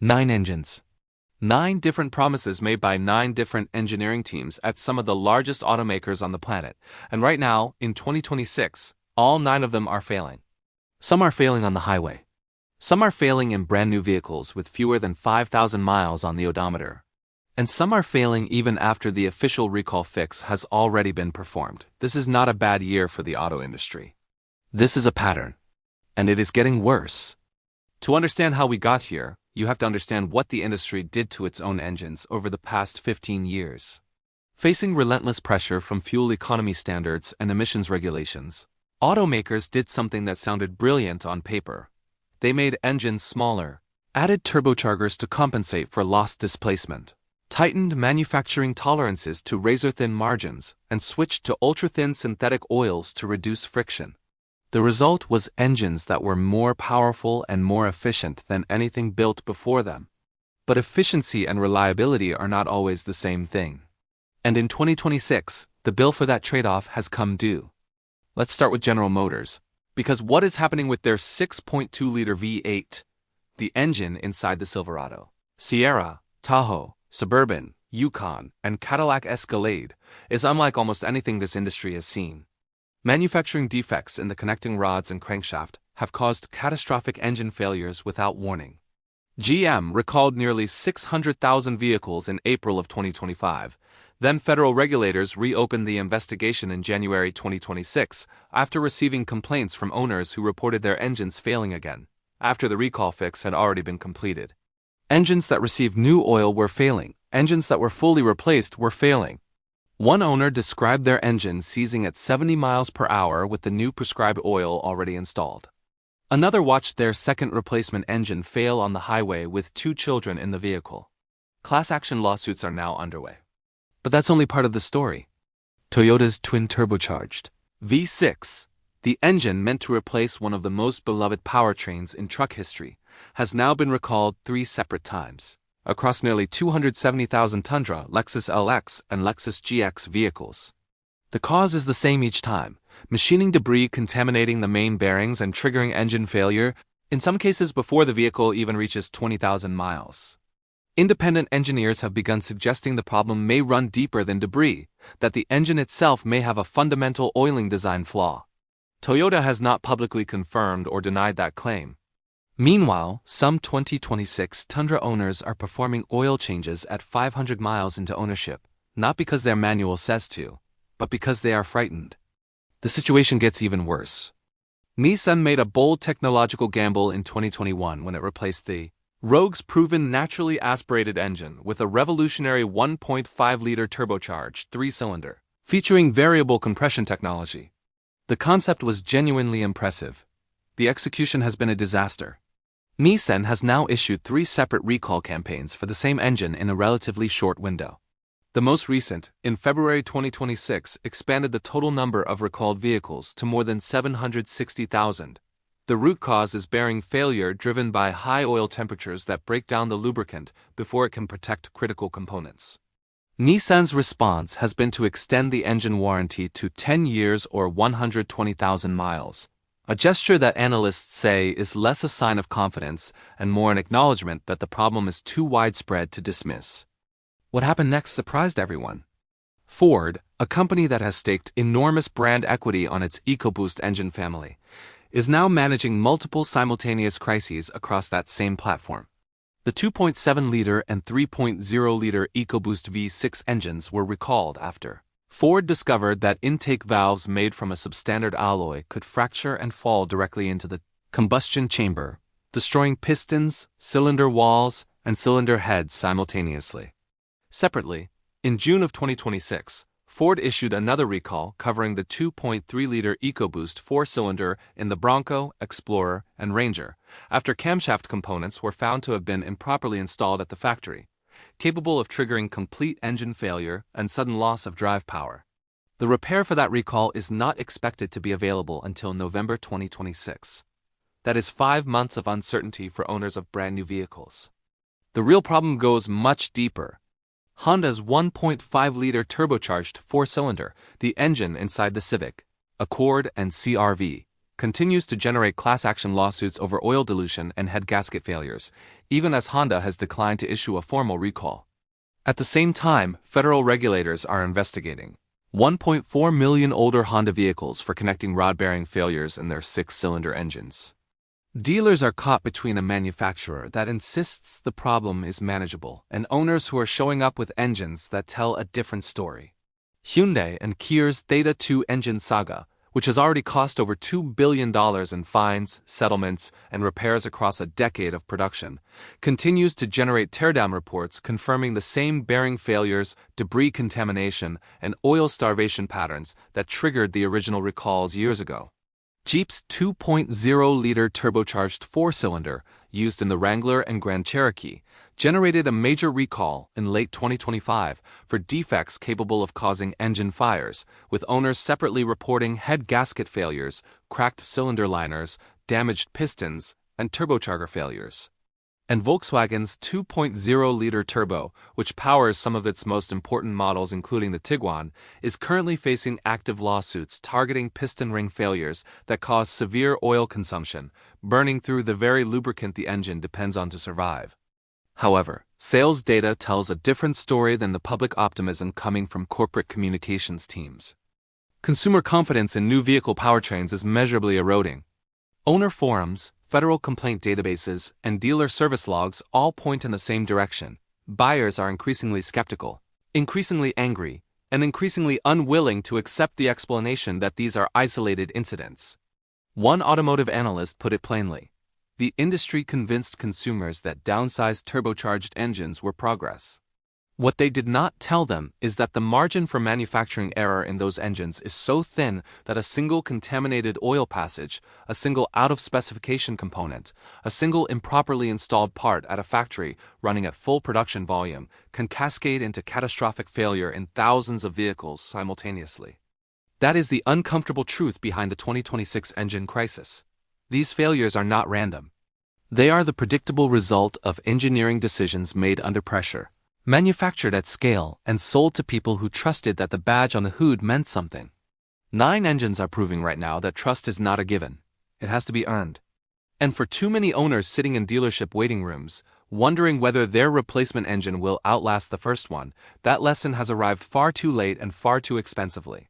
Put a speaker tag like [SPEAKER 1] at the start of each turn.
[SPEAKER 1] 9 engines. 9 different promises made by 9 different engineering teams at some of the largest automakers on the planet, and right now, in 2026, all 9 of them are failing. Some are failing on the highway. Some are failing in brand new vehicles with fewer than 5,000 miles on the odometer. And some are failing even after the official recall fix has already been performed. This is not a bad year for the auto industry. This is a pattern. And it is getting worse. To understand how we got here, you have to understand what the industry did to its own engines over the past 15 years. Facing relentless pressure from fuel economy standards and emissions regulations, automakers did something that sounded brilliant on paper. They made engines smaller, added turbochargers to compensate for lost displacement, tightened manufacturing tolerances to razor-thin margins, and switched to ultra-thin synthetic oils to reduce friction. The result was engines that were more powerful and more efficient than anything built before them. But efficiency and reliability are not always the same thing. And in 2026, the bill for that trade-off has come due. Let's start with General Motors, because what is happening with their 6.2-liter V8, the engine inside the Silverado, Sierra, Tahoe, Suburban, Yukon, and Cadillac Escalade, is unlike almost anything this industry has seen. Manufacturing defects in the connecting rods and crankshaft have caused catastrophic engine failures without warning. GM recalled nearly 600,000 vehicles in April of 2025. Then federal regulators reopened the investigation in January 2026 after receiving complaints from owners who reported their engines failing again, after the recall fix had already been completed. Engines that received new oil were failing. Engines that were fully replaced were failing. One owner described their engine seizing at 70 miles per hour with the new prescribed oil already installed. Another watched their second replacement engine fail on the highway with 2 children in the vehicle. Class action lawsuits are now underway. But that's only part of the story. Toyota's twin-turbocharged V6, the engine meant to replace one of the most beloved powertrains in truck history, has now been recalled 3 separate times, across nearly 270,000 Tundra, Lexus LX, and Lexus GX vehicles. The cause is the same each time: machining debris contaminating the main bearings and triggering engine failure, in some cases before the vehicle even reaches 20,000 miles. Independent engineers have begun suggesting the problem may run deeper than debris, that the engine itself may have a fundamental oiling design flaw. Toyota has not publicly confirmed or denied that claim. Meanwhile, some 2026 Tundra owners are performing oil changes at 500 miles into ownership, not because their manual says to, but because they are frightened. The situation gets even worse. Nissan made a bold technological gamble in 2021 when it replaced the Rogue's proven naturally aspirated engine with a revolutionary 1.5-liter turbocharged 3-cylinder, featuring variable compression technology. The concept was genuinely impressive. The execution has been a disaster. Nissan has now issued 3 separate recall campaigns for the same engine in a relatively short window. The most recent, in February 2026, expanded the total number of recalled vehicles to more than 760,000. The root cause is bearing failure driven by high oil temperatures that break down the lubricant before it can protect critical components. Nissan's response has been to extend the engine warranty to 10 years or 120,000 miles. A gesture that analysts say is less a sign of confidence and more an acknowledgement that the problem is too widespread to dismiss. What happened next surprised everyone. Ford, a company that has staked enormous brand equity on its EcoBoost engine family, is now managing multiple simultaneous crises across that same platform. The 2.7-liter and 3.0-liter EcoBoost V6 engines were recalled after Ford discovered that intake valves made from a substandard alloy could fracture and fall directly into the combustion chamber, destroying pistons, cylinder walls, and cylinder heads simultaneously. Separately, in June of 2026, Ford issued another recall covering the 2.3-liter EcoBoost 4-cylinder in the Bronco, Explorer, and Ranger, after camshaft components were found to have been improperly installed at the factory, capable of triggering complete engine failure and sudden loss of drive power. The repair for that recall is not expected to be available until November 2026. That is 5 months of uncertainty for owners of brand new vehicles. The real problem goes much deeper. Honda's 1.5-liter turbocharged 4-cylinder, the engine inside the Civic, Accord, and CR-V, continues to generate class action lawsuits over oil dilution and head gasket failures, even as Honda has declined to issue a formal recall. At the same time, federal regulators are investigating 1.4 million older Honda vehicles for connecting rod bearing failures in their six-cylinder engines. Dealers are caught between a manufacturer that insists the problem is manageable and owners who are showing up with engines that tell a different story. Hyundai and Kia's Theta 2 engine saga, which has already cost over $2 billion in fines, settlements, and repairs across a decade of production, continues to generate teardown reports confirming the same bearing failures, debris contamination, and oil starvation patterns that triggered the original recalls years ago. Jeep's 2.0-liter turbocharged four-cylinder, used in the Wrangler and Grand Cherokee, generated a major recall in late 2025 for defects capable of causing engine fires, with owners separately reporting head gasket failures, cracked cylinder liners, damaged pistons, and turbocharger failures. And Volkswagen's 2.0-liter turbo, which powers some of its most important models including the Tiguan, is currently facing active lawsuits targeting piston ring failures that cause severe oil consumption, burning through the very lubricant the engine depends on to survive. However, sales data tells a different story than the public optimism coming from corporate communications teams. Consumer confidence in new vehicle powertrains is measurably eroding. Owner forums, federal complaint databases, and dealer service logs all point in the same direction. Buyers are increasingly skeptical, increasingly angry, and increasingly unwilling to accept the explanation that these are isolated incidents. One automotive analyst put it plainly: the industry convinced consumers that downsized turbocharged engines were progress. What they did not tell them is that the margin for manufacturing error in those engines is so thin that a single contaminated oil passage, a single out-of-specification component, a single improperly installed part at a factory running at full production volume can cascade into catastrophic failure in thousands of vehicles simultaneously. That is the uncomfortable truth behind the 2026 engine crisis. These failures are not random. They are the predictable result of engineering decisions made under pressure, manufactured at scale and sold to people who trusted that the badge on the hood meant something. 9 engines are proving right now that trust is not a given. It has to be earned. And for too many owners sitting in dealership waiting rooms, wondering whether their replacement engine will outlast the first one, that lesson has arrived far too late and far too expensively.